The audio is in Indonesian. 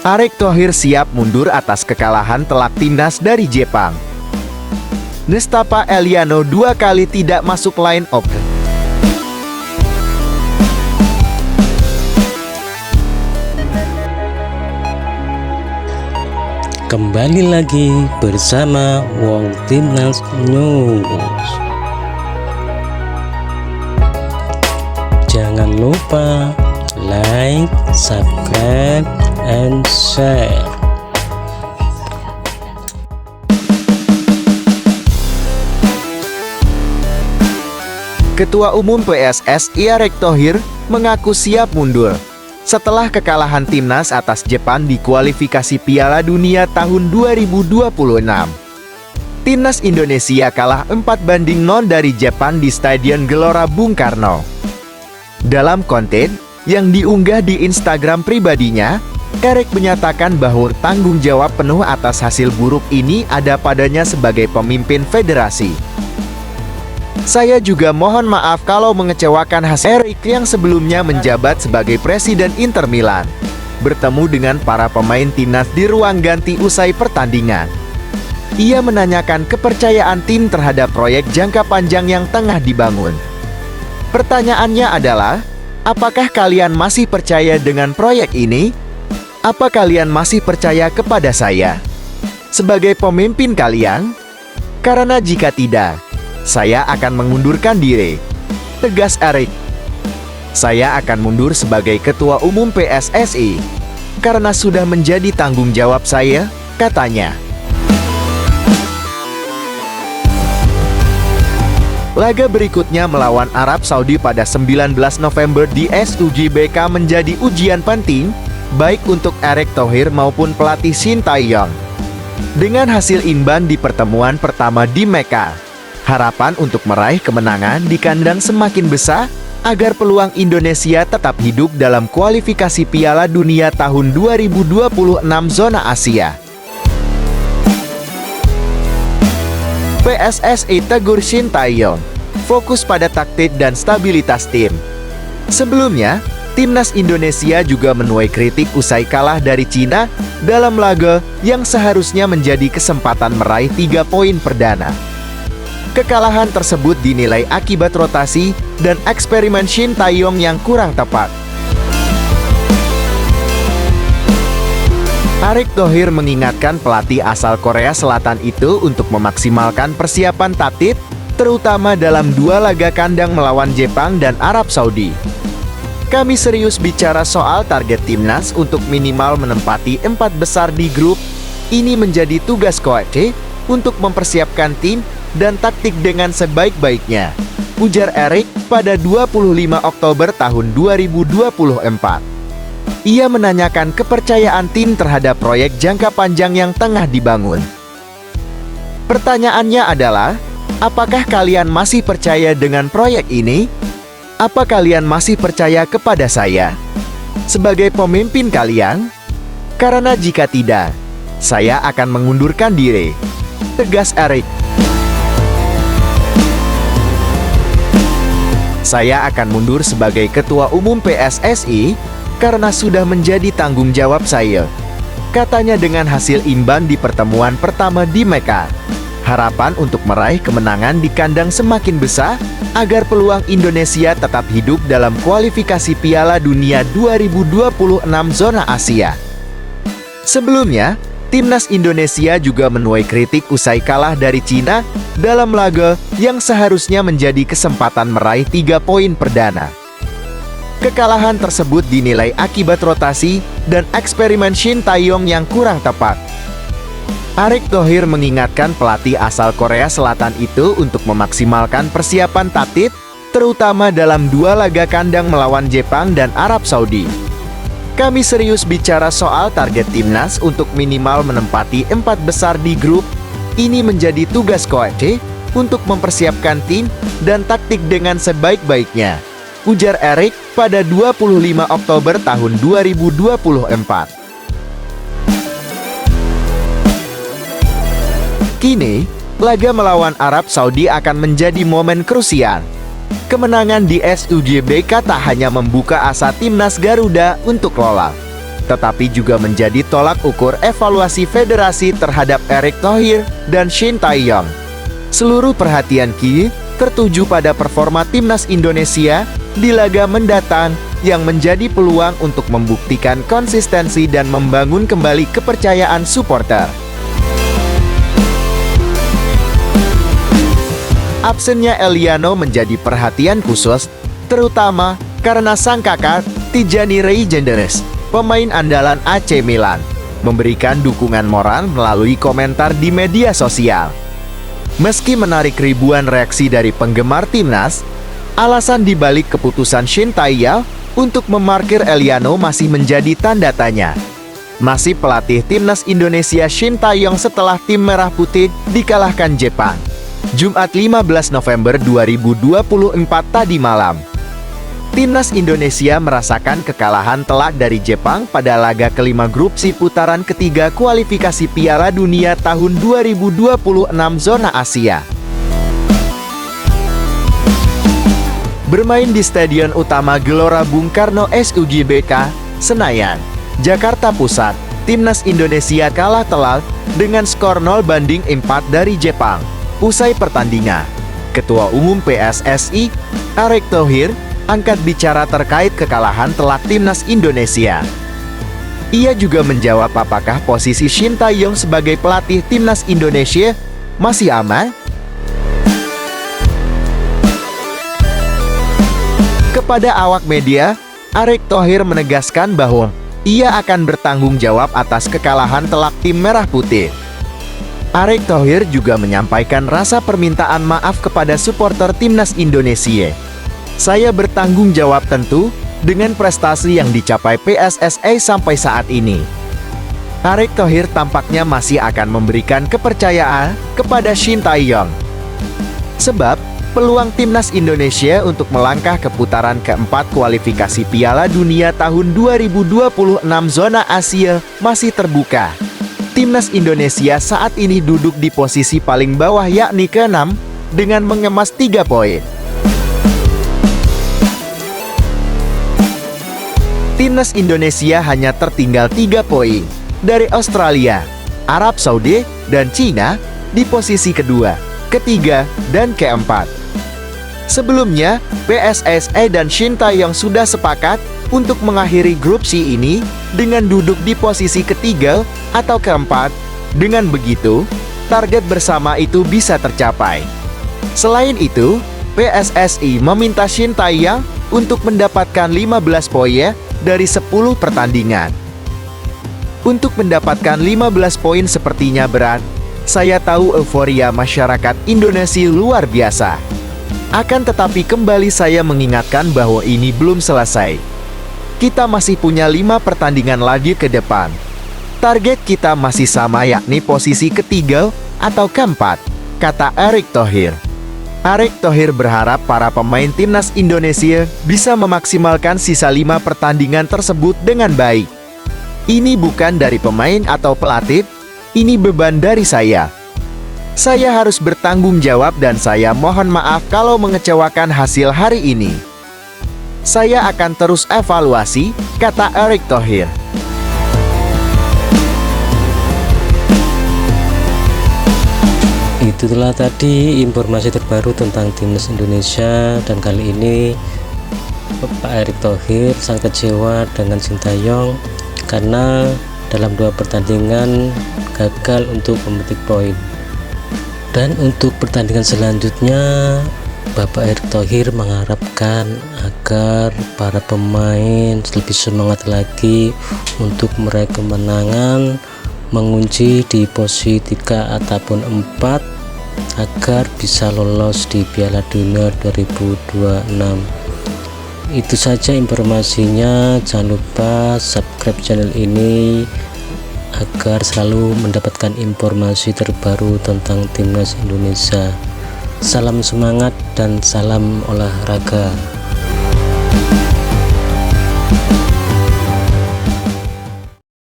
Erick Thohir siap mundur atas kekalahan telak timnas dari Jepang. Nestapa Eliano 2 kali tidak masuk line up. Kembali lagi bersama Wong Timnas News. Jangan lupa like, subscribe, and share. Ketua Umum PSSI Erick Thohir mengaku siap mundur setelah kekalahan timnas atas Jepang di kualifikasi Piala Dunia tahun 2026. Timnas Indonesia kalah 4-0 dari Jepang di Stadion Gelora Bung Karno. Dalam konten yang diunggah di Instagram pribadinya, Erick menyatakan bahwa tanggung jawab penuh atas hasil buruk ini ada padanya sebagai pemimpin federasi. Saya juga mohon maaf kalau mengecewakan hasil. Erick yang sebelumnya menjabat sebagai Presiden Inter Milan bertemu dengan para pemain timnas di ruang ganti usai pertandingan. Ia menanyakan kepercayaan tim terhadap proyek jangka panjang yang tengah dibangun. Pertanyaannya adalah, apakah kalian masih percaya dengan proyek ini? Apa kalian masih percaya kepada saya sebagai pemimpin kalian? Karena jika tidak, saya akan mengundurkan diri, tegas Erick. Saya akan mundur sebagai Ketua Umum PSSI karena sudah menjadi tanggung jawab saya, katanya. Laga berikutnya melawan Arab Saudi pada 19 November di SUGBK menjadi ujian penting baik untuk Erick Thohir maupun pelatih Shin Tae-yong. Dengan hasil imbang di pertemuan pertama di Mekah, harapan untuk meraih kemenangan di kandang semakin besar agar peluang Indonesia tetap hidup dalam kualifikasi Piala Dunia tahun 2026 zona Asia. PSSI tegur Shin Tae-yong, fokus pada taktik dan stabilitas tim. Sebelumnya, timnas Indonesia juga menuai kritik usai kalah dari Cina dalam laga yang seharusnya menjadi kesempatan meraih 3 poin perdana. Kekalahan tersebut dinilai akibat rotasi dan eksperimen Shin Tae-yong yang kurang tepat. Erick Thohir mengingatkan pelatih asal Korea Selatan itu untuk memaksimalkan persiapan taktik, terutama dalam 2 laga kandang melawan Jepang dan Arab Saudi. Kami serius bicara soal target timnas untuk minimal menempati 4 besar di grup. Ini menjadi tugas coach untuk mempersiapkan tim dan taktik dengan sebaik-baiknya, ujar Erick pada 25 Oktober tahun 2024. Ia menanyakan kepercayaan tim terhadap proyek jangka panjang yang tengah dibangun. Pertanyaannya adalah, apakah kalian masih percaya dengan proyek ini? Apa kalian masih percaya kepada saya sebagai pemimpin kalian? Karena jika tidak, saya akan mengundurkan diri, tegas Erick. Saya akan mundur sebagai Ketua Umum PSSI karena sudah menjadi tanggung jawab saya, katanya dengan hasil imbang di pertemuan pertama di Mekah. Harapan untuk meraih kemenangan di kandang semakin besar agar peluang Indonesia tetap hidup dalam kualifikasi Piala Dunia 2026 zona Asia. Sebelumnya, timnas Indonesia juga menuai kritik usai kalah dari Cina dalam laga yang seharusnya menjadi kesempatan meraih 3 poin perdana. Kekalahan tersebut dinilai akibat rotasi dan eksperimen Shin Tae-yong yang kurang tepat. Erick Thohir mengingatkan pelatih asal Korea Selatan itu untuk memaksimalkan persiapan taktik, terutama dalam 2 laga kandang melawan Jepang dan Arab Saudi. Kami serius bicara soal target timnas untuk minimal menempati 4 besar di grup. Ini menjadi tugas coach untuk mempersiapkan tim dan taktik dengan sebaik-baiknya, ujar Erick pada 25 Oktober tahun 2024. Kini, laga melawan Arab Saudi akan menjadi momen krusial. Kemenangan di SUGBK tak hanya membuka asa timnas Garuda untuk lolos, tetapi juga menjadi tolak ukur evaluasi federasi terhadap Erick Thohir dan Shin Tae-yong. Seluruh perhatian kini tertuju pada performa timnas Indonesia di laga mendatang yang menjadi peluang untuk membuktikan konsistensi dan membangun kembali kepercayaan supporter. Absennya Eliano menjadi perhatian khusus, terutama karena sang kakak Tijani Reijenders, pemain andalan AC Milan, memberikan dukungan moral melalui komentar di media sosial. Meski menarik ribuan reaksi dari penggemar timnas, alasan dibalik keputusan Shin Tae-yong untuk memarkir Eliano masih menjadi tanda tanya. Nasib pelatih timnas Indonesia Shin Tae-yong setelah tim Merah Putih dikalahkan Jepang Jumat 15 November 2024 tadi malam. Timnas Indonesia merasakan kekalahan telak dari Jepang pada laga kelima grup C putaran ketiga kualifikasi Piala Dunia tahun 2026 zona Asia. Bermain di Stadion Utama Gelora Bung Karno SUGBK, Senayan, Jakarta Pusat, Timnas Indonesia kalah telak dengan skor 0-4 dari Jepang. Usai pertandingan, Ketua Umum PSSI, Erick Thohir, angkat bicara terkait kekalahan telak Timnas Indonesia. Ia juga menjawab apakah posisi Shin Tae-yong sebagai pelatih Timnas Indonesia masih aman? Kepada awak media, Erick Thohir menegaskan bahwa ia akan bertanggung jawab atas kekalahan telak tim Merah Putih. Erick Thohir juga menyampaikan rasa permintaan maaf kepada supporter Timnas Indonesia. Saya bertanggung jawab tentu dengan prestasi yang dicapai PSSI sampai saat ini. Erick Thohir tampaknya masih akan memberikan kepercayaan kepada Shin Tae-yong. Sebab, peluang Timnas Indonesia untuk melangkah ke putaran keempat kualifikasi Piala Dunia tahun 2026 zona Asia masih terbuka. Timnas Indonesia saat ini duduk di posisi paling bawah yakni ke-6 dengan mengemas 3 poin. Timnas Indonesia hanya tertinggal 3 poin dari Australia, Arab Saudi, dan Cina di posisi kedua, ketiga, dan keempat. Sebelumnya, PSSI dan Shin Tae-yong sudah sepakat untuk mengakhiri grup C ini dengan duduk di posisi ketiga atau keempat. Dengan begitu, target bersama itu bisa tercapai. Selain itu, PSSI meminta Shin Tae-yong untuk mendapatkan 15 poin dari 10 pertandingan. Untuk mendapatkan 15 poin sepertinya berat. Saya tahu euforia masyarakat Indonesia luar biasa. Akan tetapi kembali saya mengingatkan bahwa ini belum selesai. Kita masih punya 5 pertandingan lagi ke depan. Target kita masih sama yakni posisi ketiga atau keempat, kata Erick Thohir. Erick Thohir berharap para pemain Timnas Indonesia bisa memaksimalkan sisa 5 pertandingan tersebut dengan baik. Ini bukan dari pemain atau pelatih, ini beban dari saya. Saya harus bertanggung jawab dan saya mohon maaf kalau mengecewakan hasil hari ini. Saya akan terus evaluasi, kata Erick Thohir. Itulah tadi informasi terbaru tentang Timnas Indonesia, dan kali ini Pak Erick Thohir sangat kecewa dengan Shin Tae-yong karena dalam 2 pertandingan gagal untuk memetik poin. Dan untuk pertandingan selanjutnya, Bapak Erick Thohir mengharapkan agar para pemain lebih semangat lagi untuk meraih kemenangan, mengunci di posisi 3 ataupun 4 agar bisa lolos di Piala Dunia 2026. Itu saja informasinya. Jangan lupa subscribe channel ini agar selalu mendapatkan informasi terbaru tentang Timnas Indonesia. Salam semangat dan salam olahraga.